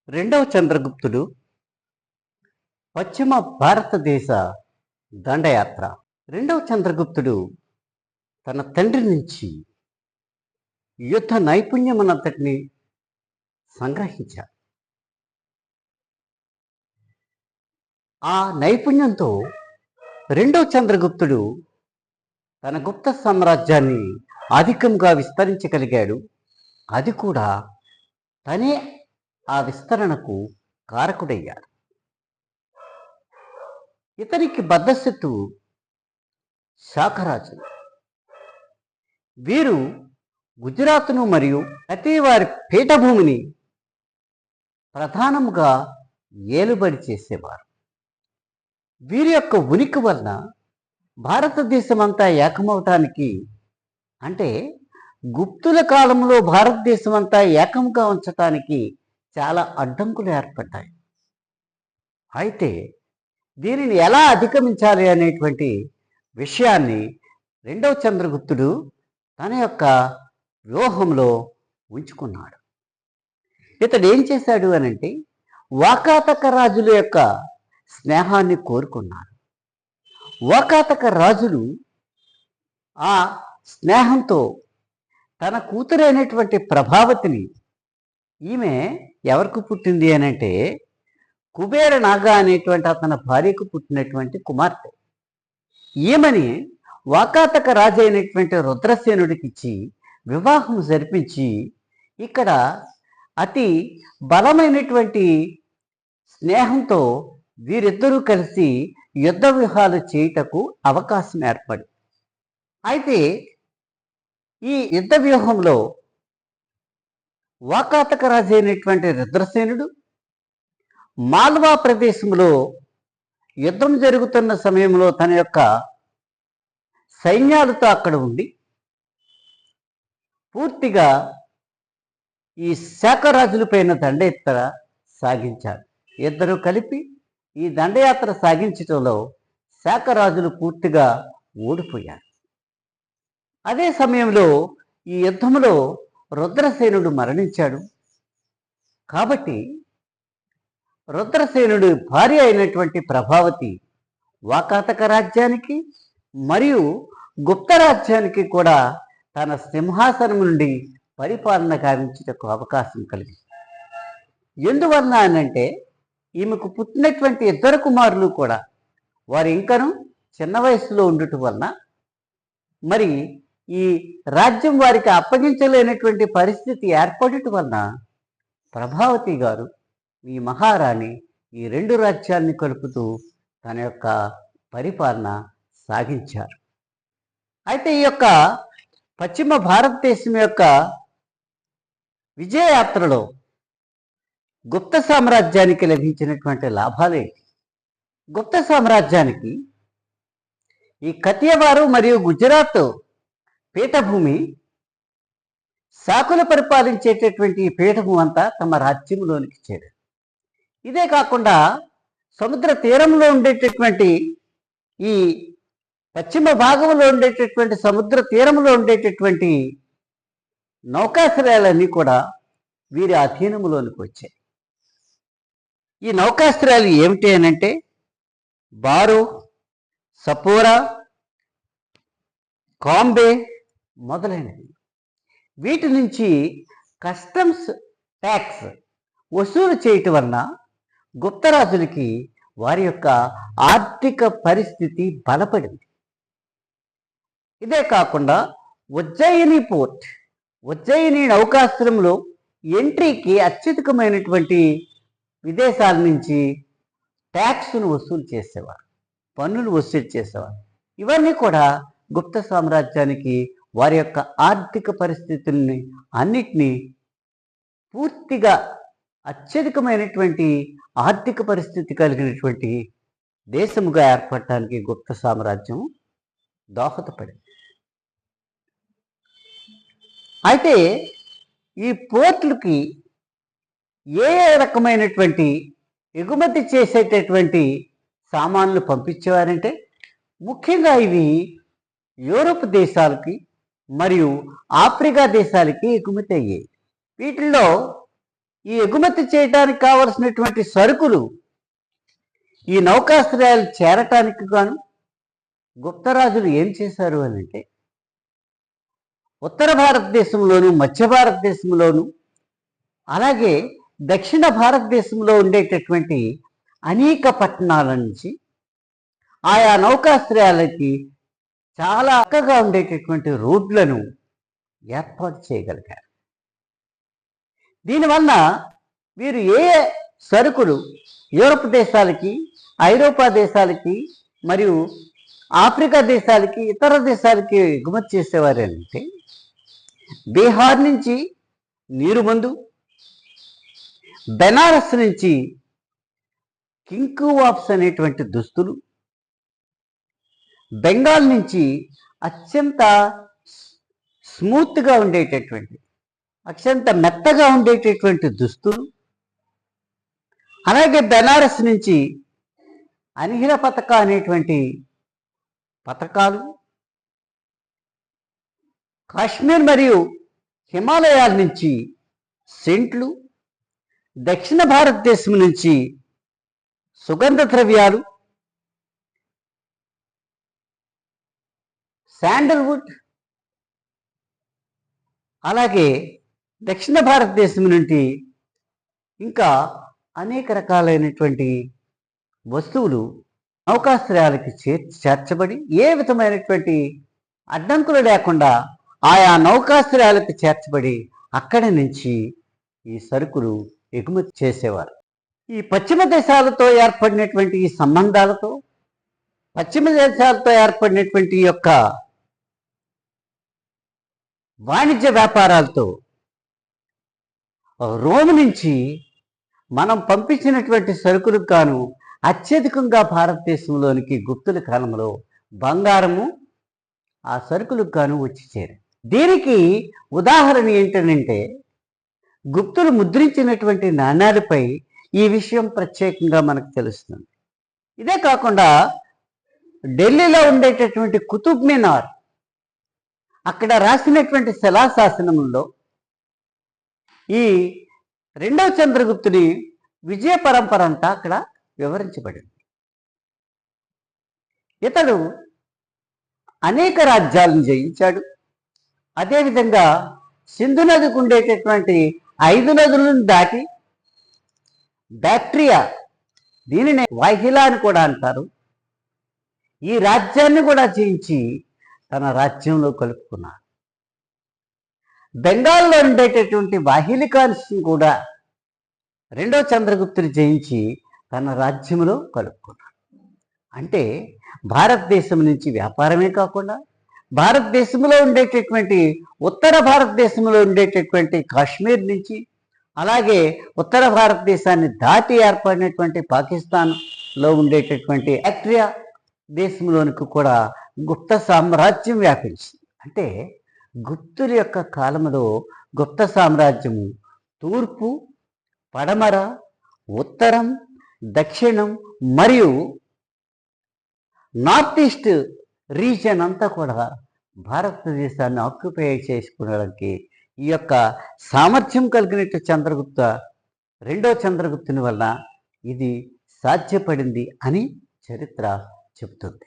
రెండవ చంద్రగుప్తుడు పశ్చిమ భారతదేశ దండయాత్ర. రెండవ చంద్రగుప్తుడు తన తండ్రి నుంచి యుద్ధ నైపుణ్యమునంతటిని సంగ్రహించాడు. ఆ నైపుణ్యంతో రెండవ చంద్రగుప్తుడు తన గుప్త సామ్రాజ్యాన్ని అధికంగా విస్తరించగలిగాడు. అది కూడా తనే ఆ విస్తరణకు కారకుడయ్యాడు. ఇతనికి బద్ధశత్రువు శాకరాజులు. వీరు గుజరాత్ను మరియు ప్రతి వారి పీఠభూమిని ప్రధానముగా ఏలుబడి చేసేవారు. వీరి యొక్క ఉనికి వలన భారతదేశమంతా ఏకమవటానికి, అంటే గుప్తుల కాలంలో భారతదేశమంతా ఏకంగా ఉంచటానికి చాలా అడ్డంకులు ఏర్పడ్డాయి. అయితే దీనిని ఎలా అధిగమించాలి అనేటువంటి విషయాన్ని రెండవ చంద్రగుప్తుడు తన యొక్క వ్యూహంలో ఉంచుకున్నాడు. ఇతడు ఏం చేశాడు అనంటే, వాకాతక రాజుల యొక్క స్నేహాన్ని కోరుకున్నాడు. వాకాతక రాజులు ఆ స్నేహంతో తన కూతురైనటువంటి ప్రభావతిని, ఈమె ఎవరికి పుట్టింది అనంటే కుబేర నాగా అనేటువంటి అతని భార్యకు పుట్టినటువంటి కుమార్తె. ఈమెని వాకాతక రాజు అయినటువంటి రుద్రసేనుడికి ఇచ్చి వివాహం జరిపించి, ఇక్కడ అతి బలమైనటువంటి స్నేహంతో వీరిద్దరూ కలిసి యుద్ధ వ్యూహాలు చేయుటకు అవకాశం ఏర్పడి, అయితే ఈ యుద్ధ వ్యూహంలో వాకాతక రాజు అయినటువంటి రుద్రసేనుడు మాల్వా ప్రదేశంలో యుద్ధం జరుగుతున్న సమయంలో తన యొక్క సైన్యాలతో అక్కడ ఉండి పూర్తిగా ఈ శాకరాజులపైన దండయాత్ర సాగించాడు. ఇద్దరు కలిపి ఈ దండయాత్ర సాగించటంలో శాకరాజులు పూర్తిగా ఓడిపోయారు. అదే సమయంలో ఈ యుద్ధంలో రుద్రసేనుడు మరణించాడు. కాబట్టి రుద్రసేనుడు భార్య అయినటువంటి ప్రభావతి వాకాతక రాజ్యానికి మరియు గుప్త రాజ్యానికి కూడా తన సింహాసనం నుండి పరిపాలన గావించుటకు అవకాశం కలిగింది. ఎందువలన అనంటే, ఈమెకు పుట్టినటువంటి ఇద్దరు కుమారులు కూడా వారు ఇంకనూ చిన్న వయసులో ఉండటం వలన మరి ఈ రాజ్యం వారికి అప్పగించలేనటువంటి పరిస్థితి ఏర్పడటం వలన ప్రభావతి గారు, ఈ మహారాణి, ఈ రెండు రాజ్యాన్ని కలుపుతూ తన యొక్క పరిపాలన సాగించారు. అయితే ఈ యొక్క పశ్చిమ భారతదేశం యొక్క విజయయాత్రలో గుప్త సామ్రాజ్యానికి లభించినటువంటి లాభాలేంటి? గుప్త సామ్రాజ్యానికి ఈ కతియవారు మరియు గుజరాత్ పీఠభూమి, శాకులు పరిపాలించేటటువంటి ఈ పీఠము అంతా తమ రాజ్యంలోనికి చేరారు. ఇదే కాకుండా సముద్ర తీరంలో ఉండేటటువంటి ఈ పశ్చిమ భాగంలో ఉండేటటువంటి సముద్ర తీరంలో ఉండేటటువంటి నౌకాశ్రయాలన్నీ కూడా వీరి అధీనంలోనికి వచ్చాయి. ఈ నౌకాశ్రయాలు ఏమిటి అనంటే బారో, సపోరా, కాంబే మొదలైనవి. వీటి నుంచి కస్టమ్స్ ట్యాక్స్ వసూలు చేయటం వలన గుప్తరాజులకి వారి యొక్క ఆర్థిక పరిస్థితి బలపడింది. ఇదే కాకుండా ఉజ్జయిని పోర్ట్, ఉజ్జయిని నౌకాశ్రయంలో ఎంట్రీకి అత్యధికమైనటువంటి విదేశాల నుంచి ట్యాక్స్ను వసూలు చేసేవారు, పన్నులు వసూలు చేసేవారు. ఇవన్నీ కూడా గుప్త సామ్రాజ్యానికి వారి యొక్క ఆర్థిక పరిస్థితుల్ని అన్నిటినీ పూర్తిగా అత్యధికమైనటువంటి ఆర్థిక పరిస్థితి కలిగినటువంటి దేశముగా ఏర్పడటానికి గుప్త సామ్రాజ్యం దోహదపడింది. అయితే ఈ పోర్టులకి ఏ రకమైనటువంటి ఎగుమతి చేసేటటువంటి సామాన్లు పంపించేవారంటే, ముఖ్యంగా ఇవి యూరోప్ దేశాలకి మరియు ఆఫ్రికా దేశాలకి ఎగుమతి అయ్యాయి. వీటిల్లో ఈ ఎగుమతి చేయడానికి కావలసినటువంటి సరుకులు ఈ నౌకాశ్రయాలు చేరటానికి గాను గుప్తరాజులు ఏం చేశారు అని అంటే, ఉత్తర భారతదేశంలోను, మధ్య భారతదేశంలోను, అలాగే దక్షిణ భారతదేశంలో ఉండేటటువంటి అనేక పట్టణాల నుంచి ఆయా నౌకాశ్రయాలకి చాలా చక్కగా ఉండేటటువంటి రోడ్లను ఏర్పాటు చేయగలిగారు. దీనివల్ల వీరు ఏ సరుకులు యూరప్ దేశాలకి, ఐరోపా దేశాలకి మరియు ఆఫ్రికా దేశాలకి, ఇతర దేశాలకి ఎగుమతి చేసేవారు అంటే, బీహార్ నుంచి నీరుమందు, బెనారస్ నుంచి కింకు వాప్స్ అనేటువంటి దుస్తులు, బెంగాల్ నుంచి అత్యంత స్మూత్గా ఉండేటటువంటి, అత్యంత మెత్తగా ఉండేటటువంటి దుస్తులు, అలాగే బెనారస్ నుంచి అనిహిర పతక అనేటువంటి పథకాలు, కాశ్మీర్ మరియు హిమాలయాల నుంచి సెంట్లు, దక్షిణ భారతదేశం నుంచి సుగంధ ద్రవ్యాలు, శాండల్వుడ్, అలాగే దక్షిణ భారతదేశం నుండి ఇంకా అనేక రకాలైనటువంటి వస్తువులు నౌకాశ్రయాలకి చేర్చబడి ఏ విధమైనటువంటి అడ్డంకులు లేకుండా ఆయా నౌకాశ్రయాలకు చేర్చబడి అక్కడి నుంచి ఈ సరుకులు ఎగుమతి చేసేవారు. ఈ పశ్చిమ దేశాలతో ఏర్పడినటువంటి ఈ సంబంధాలతో, పశ్చిమ దేశాలతో ఏర్పడినటువంటి ఈ యొక్క వాణిజ్య వ్యాపారాలతో రోమ్ నుంచి మనం పంపించినటువంటి సరుకులకు గాను అత్యధికంగా భారతదేశంలోనికి గుప్తుల కాలంలో బంగారము ఆ సరుకులకు గాను వచ్చి చేరాయి. దీనికి ఉదాహరణ ఏంటంటే, గుప్తులు ముద్రించినటువంటి నాణ్యాలపై ఈ విషయం ప్రత్యేకంగా మనకు తెలుస్తుంది. ఇదే కాకుండా ఢిల్లీలో ఉండేటటువంటి కుతుబ్ మినార్, అక్కడ రాసినటువంటి శిలాశాసనంలో ఈ రెండవ చంద్రగుప్తుని విజయ పరంపర అంతా అక్కడ వివరించబడింది. ఇతడు అనేక రాజ్యాలను జయించాడు. అదేవిధంగా సింధు నదికి ఉండేటటువంటి 5 నదులను దాటి బ్యాక్ట్రియా, దీనిని వాహిలా అని కూడా అంటారు, ఈ రాజ్యాన్ని కూడా జయించి తన రాజ్యంలో కలుపుకున్నాడు. బెంగాల్లో ఉండేటటువంటి వాహిలికాన్ని కూడా రెండో చంద్రగుప్తుని జయించి తన రాజ్యంలో కలుపుకున్నాడు. అంటే భారతదేశం నుంచి వ్యాపారమే కాకుండా భారతదేశంలో ఉండేటటువంటి ఉత్తర భారతదేశంలో ఉండేటటువంటి కాశ్మీర్ నుంచి, అలాగే ఉత్తర భారతదేశాన్ని దాటి ఏర్పడినటువంటి పాకిస్తాన్లో ఉండేటటువంటి బ్యాక్ట్రియా దేశంలోనికి కూడా గుప్త సామ్రాజ్యం వ్యాపించింది. అంటే గుప్తుల యొక్క కాలంలో గుప్త సామ్రాజ్యము తూర్పు, పడమర, ఉత్తరం, దక్షిణం మరియు నార్త్ ఈస్ట్ రీజియన్ అంతా కూడా భారతదేశాన్ని ఆక్యుపై చేసుకోవడానికి ఈ యొక్క సామర్థ్యం కలిగినట్టు రెండో చంద్రగుప్తుని వల్ల ఇది సాధ్యపడింది అని చరిత్ర చెబుతుంది.